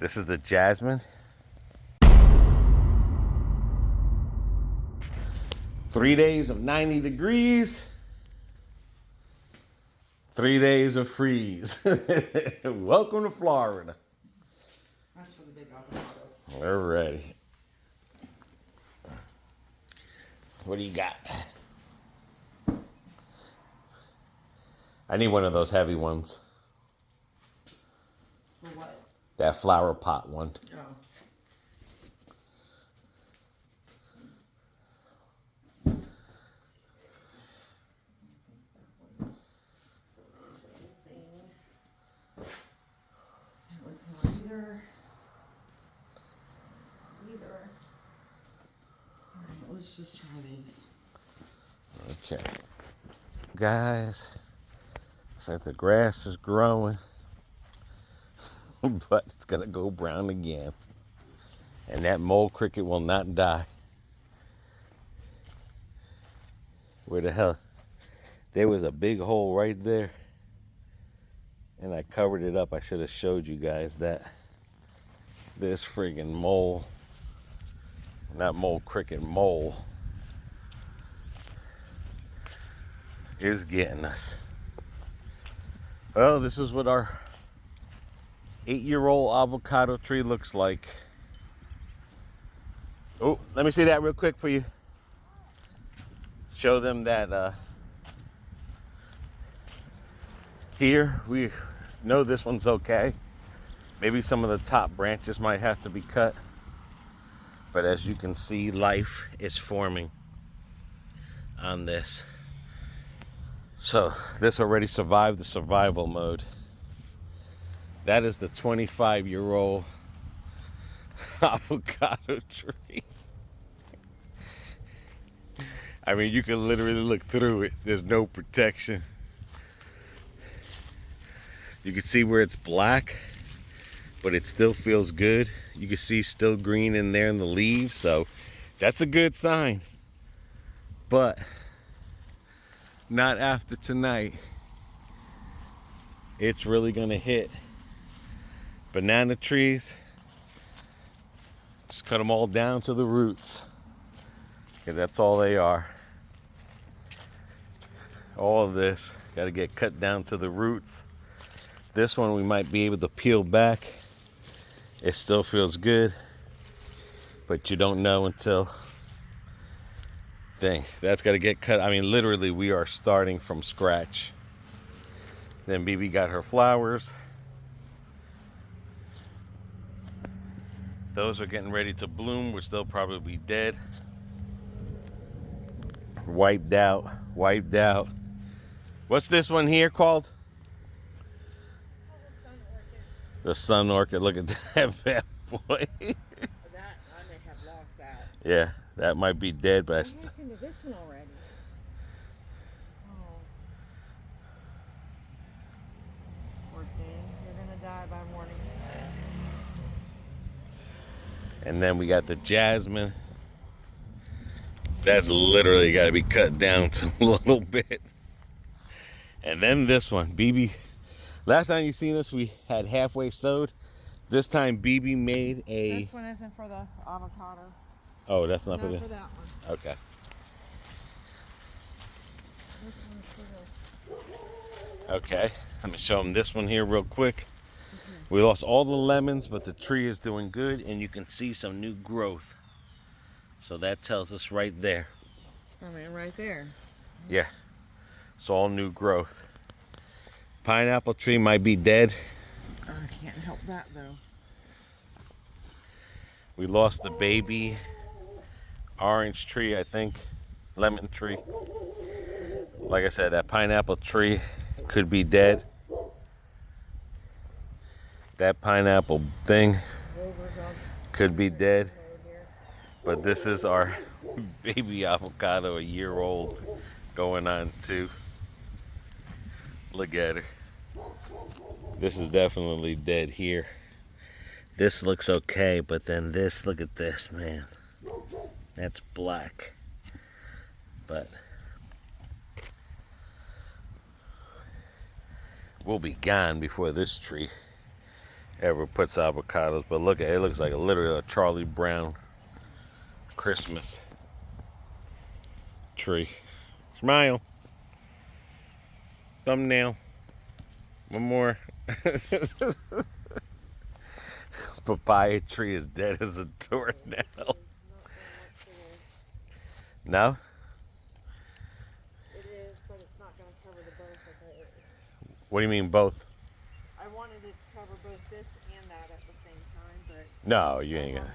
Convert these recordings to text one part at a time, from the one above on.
This is the jasmine. 3 days of 90 degrees. 3 days of freeze. Welcome to Florida. That's for the big avocado. We're ready. What do you got? I need one of those heavy ones. For what? That flower pot one. Oh. Alright, let's just try these. Okay. Guys, it's like the grass is growing, but it's going to go brown again. And that mole cricket will not die. Where the hell? There was a big hole right there. And I covered it up. I should have showed you guys that. This friggin' mole, not mole cricket, mole, is getting us. Well, this is what our 8-year-old avocado tree looks like. Oh, let me see that real quick for you. Show them that here we know this one's okay. Maybe some of the top branches might have to be cut. But as you can see, life is forming on this. So this already survived the survival mode. That is the 25-year-old avocado tree. I mean, you can literally look through it. There's no protection. You can see where it's black, but it still feels good. You can see still green in there in the leaves, so that's a good sign. But not after tonight. It's really gonna hit. Banana trees, just cut them all down to the roots, because that's all they are. All of this got to get cut down to the roots. This one we might be able to peel back. It still feels good, but you don't know until that's got to get cut. I mean, literally we are starting from scratch. Then BB got her flowers. Those are getting ready to bloom, which they'll probably be dead. Wiped out. What's this one here called? The sun orchid. Look at that bad boy. That, I may have lost that. Yeah, that might be dead, but What happened to this one already? Oh. Poor thing. You're gonna die by morning. And then we got the jasmine. That's literally got to be cut down to a little bit. And then this one, BB. Last time you seen this, we had halfway sowed. This time BB made a... This one isn't for the avocado. Oh, that's not, Not for for that one. Okay. This one's for this. Okay, let me show them this one here real quick. We lost all the lemons, but the tree is doing good, and you can see some new growth. So that tells us right there. I mean, right there. Yeah, it's all new growth. Pineapple tree might be dead. I can't help that though. We lost the baby orange tree, I think, lemon tree. Like I said, that pineapple tree could be dead. That pineapple thing could be dead. But this is our baby avocado, 1-year-old, going on 2. Look at her. This is definitely dead here. This looks okay, but then this, look at this, man. That's black. But we'll be gone before this tree ever puts avocados. But look at it, it looks like literally a Charlie Brown Christmas tree. Smile. Thumbnail. One more. Papaya tree is dead as a doornail. No? It is, but it's not going to cover the both of it. What do you mean both? I wanted it to cover both this and that at the same time, but No, you ain't gonna.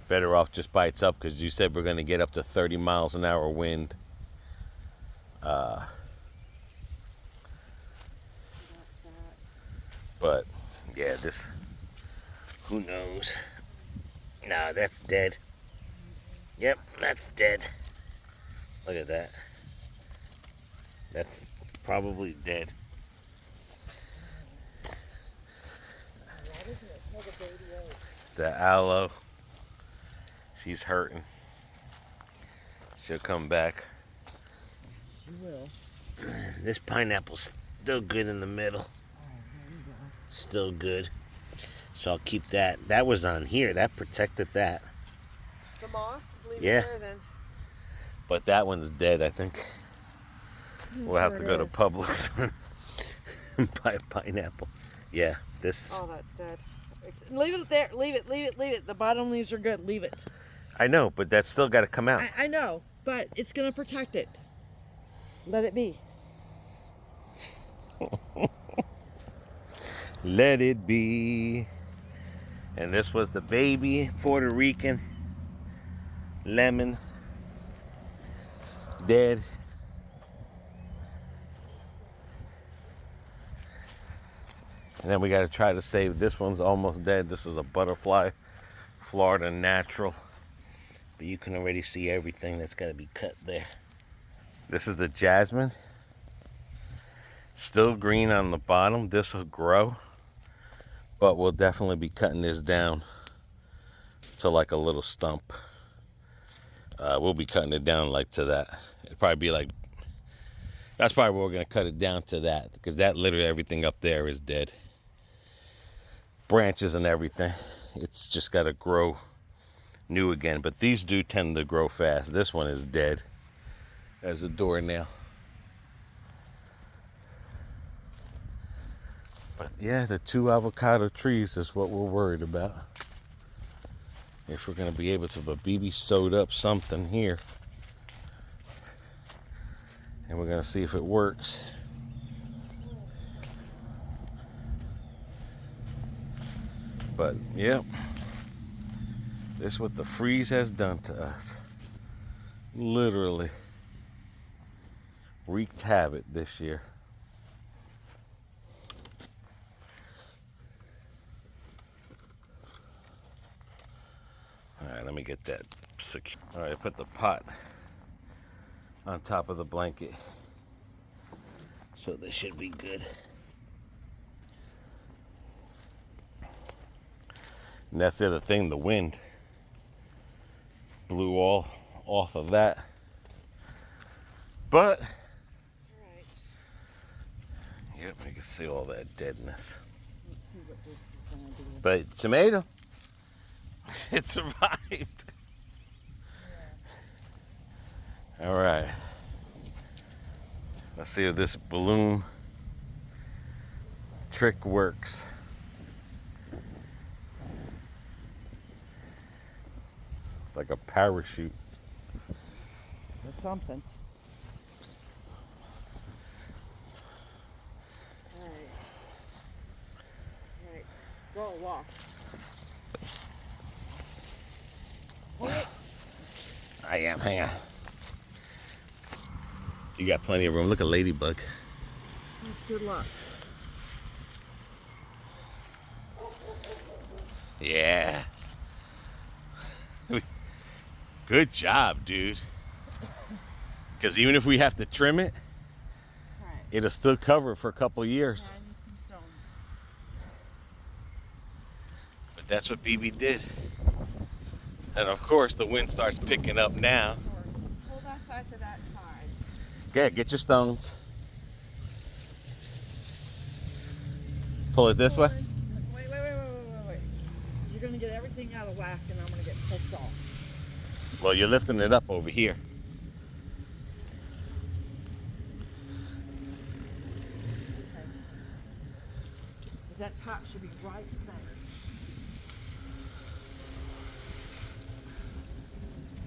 Better off just by itself, because you said we're gonna get up to 30 miles an hour wind. But yeah, this, who knows? Nah, that's dead. Yep, that's dead. Look at that. That's probably dead. The aloe, she's hurting. She'll come back. She will. This pineapple's still good in the middle. Still good. So I'll keep that. That was on here. That protected that. The moss? Leave Yeah. it there then. But that one's dead, I think. We'll have to go to Publix and buy a pineapple. Yeah, this. Oh, that's dead. Leave it there. Leave it. Leave it. Leave it. The bottom leaves are good. Leave it. I know, but that's still got to come out. I know, but it's going to protect it. Let it be. Let it be. And this was the baby Puerto Rican lemon. Dead. And then we got to try to save, this one's almost dead. This is a butterfly, Florida natural. But you can already see everything that's got to be cut there. This is the jasmine. Still green on the bottom. This will grow. But we'll definitely be cutting this down to like a little stump. We'll be cutting it down like to that. It'll probably be like, that's probably where we're going to cut it down to that. Because that literally everything up there is dead. Branches and everything. It's just got to grow new again. But these do tend to grow fast. This one is dead as a doornail. But yeah, the 2 avocado trees is what we're worried about. If we're going to be able to, but BB sewed up something here. And we're going to see if it works. But yep, this is what the freeze has done to us. Literally wreaked havoc this year. All right, let me get that secure. All right, I put the pot on top of the blanket. So this should be good. And that's the other thing, the wind blew all off of that. But, Right. yep, you can see all that deadness. Let's see what this is going to do. But tomato, it survived. Yeah. All right. Let's see if this balloon trick works. It's like a parachute. It's something. All right. Go walk. Hold it. I am. Hang on. You got plenty of room. Look at Ladybug. That's good luck. Yeah. Good job, dude. Because even if we have to trim it, All right. it'll still cover it for a couple years. I need some stones. But that's what BB did. And of course, the wind starts picking up now. Of course. Pull that side to that side. Okay, get your stones. Pull it this way? Wait. You're gonna get everything out of whack and I'm gonna get pissed off. Well, you're lifting it up over here. Okay. That top should be right center.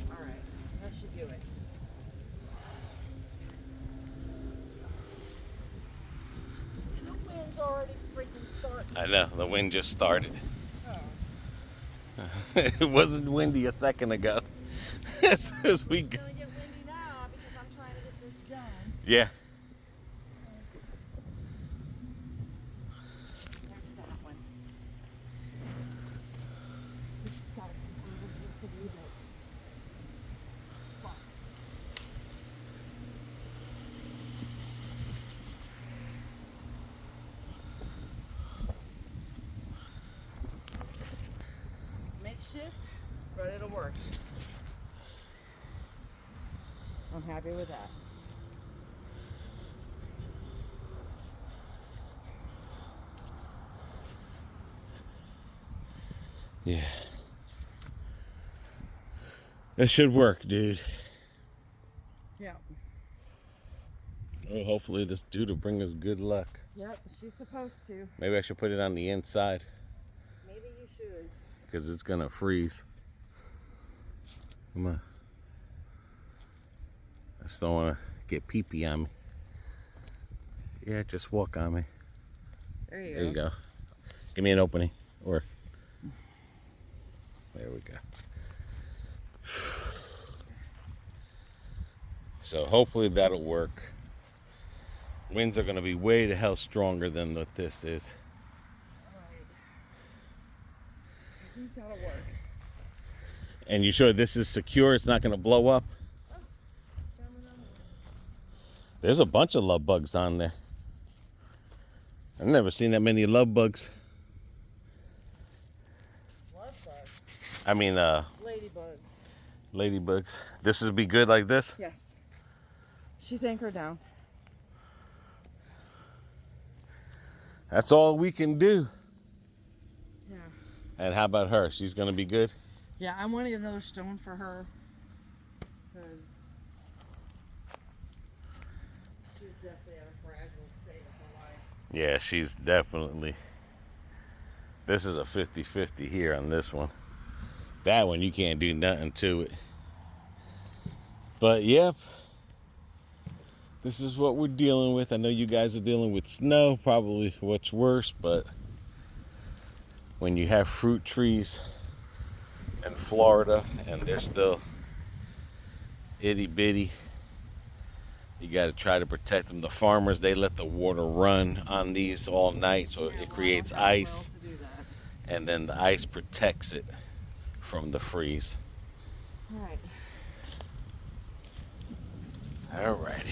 Alright, that should do it. And the wind's already freaking starting. I know, the wind just started. Oh. It wasn't windy a second ago. As we It's gonna get windy now because I'm trying to get this done. Yeah. There's that one. We just gotta conclude just a little bit. Fuck. Makeshift, but it'll work. I'm happy with that. Yeah. That should work, dude. Yeah. Oh, hopefully this dude will bring us good luck. Yep, she's supposed to. Maybe I should put it on the inside Maybe you should. because it's gonna freeze. Come on. I just don't want to get pee-pee on me. Yeah, just walk on me. There you There go. you go. Give me an opening. Or there we go. So hopefully that'll work. Winds are going to be way the hell stronger than what this is. Alright. I think that'll work. And you sure this is secure? It's not going to blow up? There's a bunch of love bugs on there. I've never seen that many love bugs. Love bugs. I mean, Ladybugs. ladybugs. This would be good like this? Yes. She's anchored down. That's all we can do. Yeah. And how about her? She's going to be good? Yeah, I want to get another stone for her. Because she's definitely at a fragile state of her life. Yeah, she's definitely. This is a 50-50 here on this one. That one, you can't do nothing to it. But, yep. This is what we're dealing with. I know you guys are dealing with snow, probably what's worse, but when you have fruit trees in Florida and they're still itty bitty, you got to try to protect them. The farmers, they let the water run on these all night, so it creates ice, and then the ice protects it from the freeze. All right. All righty.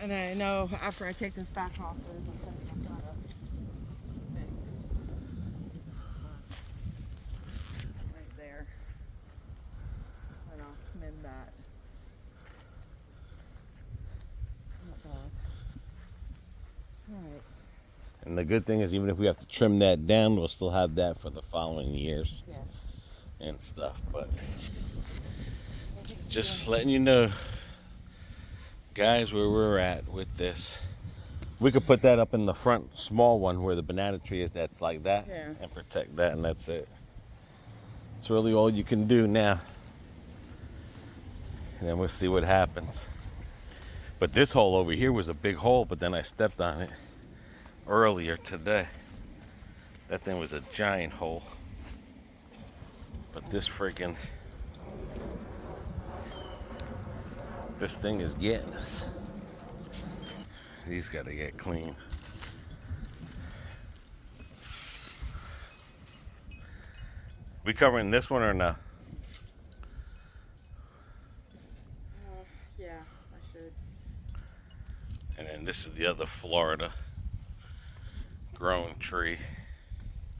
And I know after I take this back off, there's something I've got to fix. Right there. And I'll mend that. Not bad. Alright. And the good thing is, even if we have to trim that down, we'll still have that for the following years Yeah. and stuff. But just letting you know, guys, where we're at with this. We could put that up in the front small one where the banana tree is, that's like that, Yeah. and protect that, and that's it. It's really all you can do now. And then we'll see what happens. But this hole over here was a big hole, but then I stepped on it earlier today. That thing was a giant hole. But this freaking, this thing is getting us. These got to get clean. We covering this one or no? Yeah, I should. And then this is the other Florida grown tree.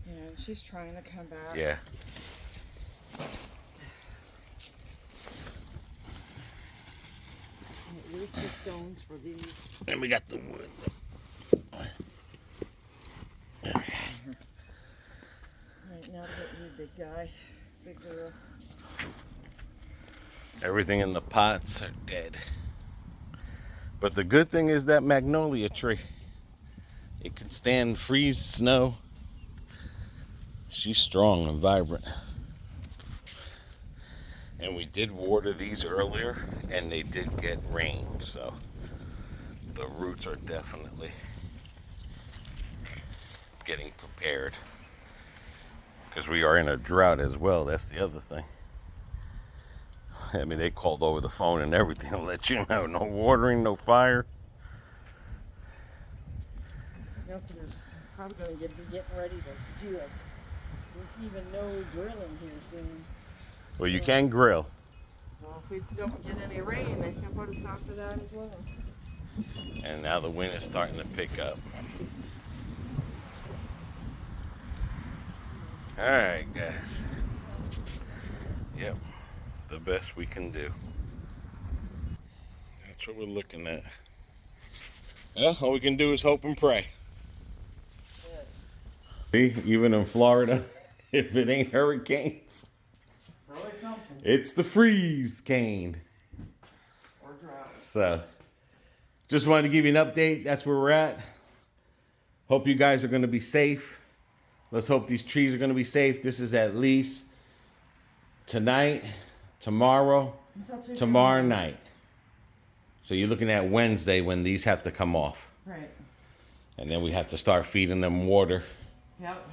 Yeah, she's trying to come back. Yeah. Where's the stones for these? And we got the wood. guy. Big girl. Everything in the pots are dead. But the good thing is that magnolia tree. It can stand freeze, snow. She's strong and vibrant. And we did water these earlier, and they did get rain, so the roots are definitely getting prepared. Because we are in a drought as well, that's the other thing. I mean, they called over the phone and everything to let you know, no watering, no fire. No, because it's probably going to be getting ready to do even no grilling here soon. Well, you can grill. Well, if we don't get any rain, they can put a stop to that as well. And now the wind is starting to pick up. All right, guys. Yep, the best we can do. That's what we're looking at. Well, all we can do is hope and pray. See, even in Florida, if it ain't hurricanes, It's always something. it's the freeze cane. Or drought. So, just wanted to give you an update. That's where we're at. Hope you guys are going to be safe. Let's hope these trees are going to be safe. This is at least tonight, tomorrow, tomorrow night. So you're looking at Wednesday when these have to come off. Right. And then we have to start feeding them water. Yep.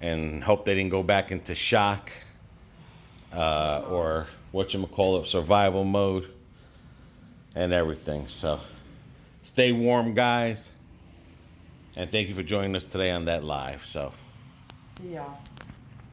And hope they didn't go back into shock or whatchamacallit, survival mode and everything. So stay warm, guys. And thank you for joining us today on that live. So See y'all.